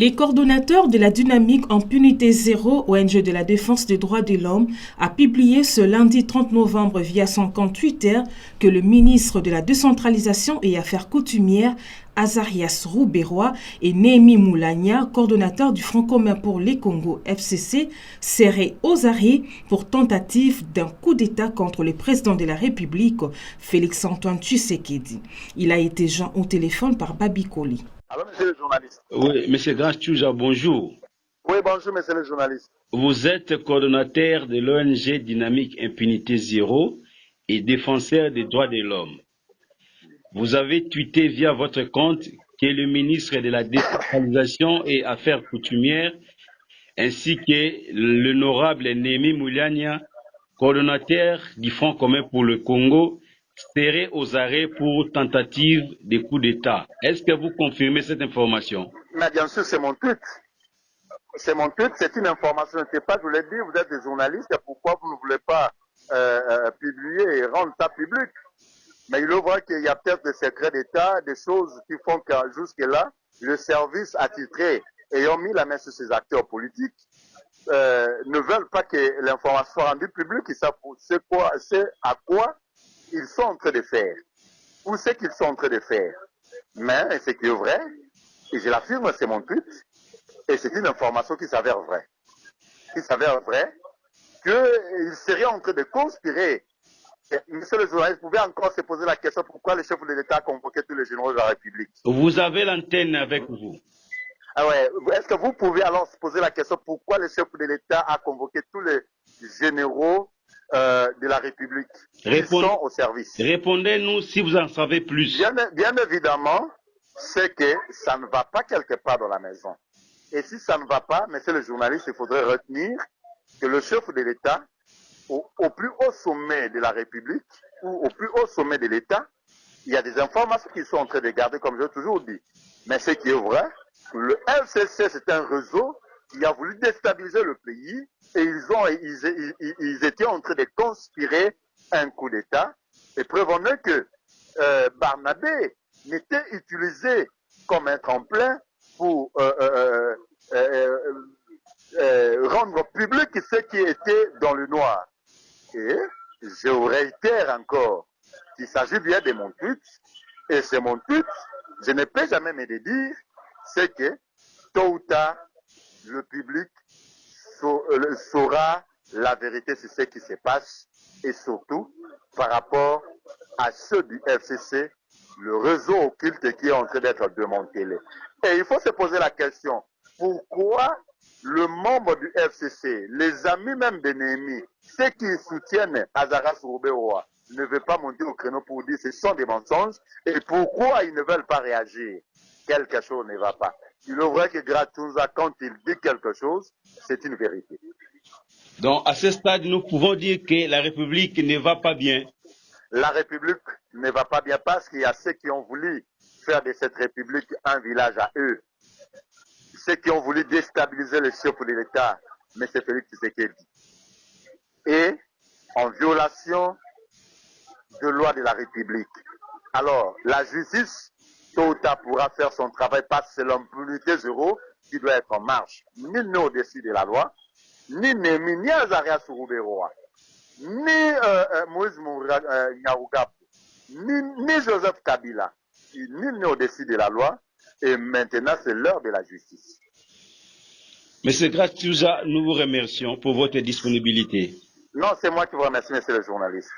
Les coordonnateurs de la dynamique Impunité Zéro, ONG de la défense des droits de l'homme, a publié ce lundi 30 novembre via son compte Twitter que le ministre de la décentralisation et affaires coutumières, Azarias Rouberois, et Néhémie Moulania, coordonnateur du Front commun pour les Congo FCC, seraient aux arrêts pour tentative d'un coup d'État contre le président de la République, Félix-Antoine Tshisekedi. Il a été joint au téléphone par Babi Koli. Alors, monsieur le journaliste. Oui, monsieur Grands-Tchouja, bonjour. Oui, bonjour, monsieur le journaliste. Vous êtes coordonnateur de l'ONG Dynamique Impunité Zéro et défenseur des droits de l'homme. Vous avez tweeté via votre compte que le ministre de la Décentralisation et Affaires coutumières ainsi que l'honorable Néhémie Moulania, coordonnateur du Front commun pour le Congo, seraient aux arrêts pour tentative de coup d'État. Est-ce que vous confirmez cette information? Mais bien sûr, c'est mon tweet. C'est mon tweet, c'est une information. Je ne sais pas, je vous l'ai dit, vous êtes des journalistes, pourquoi vous ne voulez pas publier et rendre ça public? Mais il est vrai qu'il y a peut-être des secrets d'État, des choses qui font que jusque-là, le service attitré ayant mis la main sur ces acteurs politiques ne veulent pas que l'information soit rendue publique. Ils savent c'est à quoi ils sont en train de faire, ou ce qu'ils sont en train de faire. Mais ce qui est vrai, et je l'affirme, c'est mon tweet, et c'est une information qui s'avère vraie. Qui s'avère vraie, qu'ils seraient en train de conspirer. Et, monsieur le journaliste, vous pouvez encore se poser la question pourquoi le chef de l'État a convoqué tous les généraux de la République. Vous avez l'antenne avec vous. Ah ouais. Est-ce que vous pouvez alors se poser la question pourquoi le chef de l'État a convoqué tous les généraux de la République qui sont au service? Répondez-nous si vous en savez plus. Bien évidemment, c'est que ça ne va pas quelque part dans la maison. Et si ça ne va pas, monsieur le journaliste, il faudrait retenir que le chef de l'État, au plus haut sommet de la République, ou au plus haut sommet de l'État, il y a des informations qu'ils sont en train de garder, comme j'ai toujours dit. Mais ce qui est vrai, le FCC, c'est un réseau qui a voulu déstabiliser le pays et ils étaient en train de conspirer un coup d'État. Et preuve en est que Barnabé n'était utilisé comme un tremplin pour rendre public ce qui était dans le noir. Et je réitère encore qu'il s'agit bien de mon tweet, et c'est mon tweet, je ne peux jamais me dire, c'est que tôt ou tard, le public saura la vérité sur ce qui se passe, et surtout par rapport à ceux du FCC, le réseau occulte qui est en train d'être démantelé. Et il faut se poser la question, pourquoi le membre du FCC, les amis même de Néhémie, ceux qui soutiennent Azarias Rouberois, ne veulent pas monter au créneau pour dire que ce sont des mensonges, et pourquoi ils ne veulent pas réagir? Quelque chose ne va pas. Il est vrai que Gratouza, quand il dit quelque chose, c'est une vérité. Donc, à ce stade, nous pouvons dire que la République ne va pas bien. La République ne va pas bien parce qu'il y a ceux qui ont voulu faire de cette République un village à eux. Ceux qui ont voulu déstabiliser le chef de l'État, M. Félix Tshisekedi. Et en violation de loi de la République. Alors, la justice, tôt ou tard, pourra faire son travail parce que c'est l'impunité zéro qui doit être en marche. Nul n'est au-dessus de la loi, ni Néhémie, ni Azarias Rouberois, ni Moïse Nyarugabo, ni Joseph Kabila. Nul n'est au-dessus de la loi. Et maintenant, c'est l'heure de la justice. Monsieur Gratouza, nous vous remercions pour votre disponibilité. Non, c'est moi qui vous remercie, monsieur le journaliste.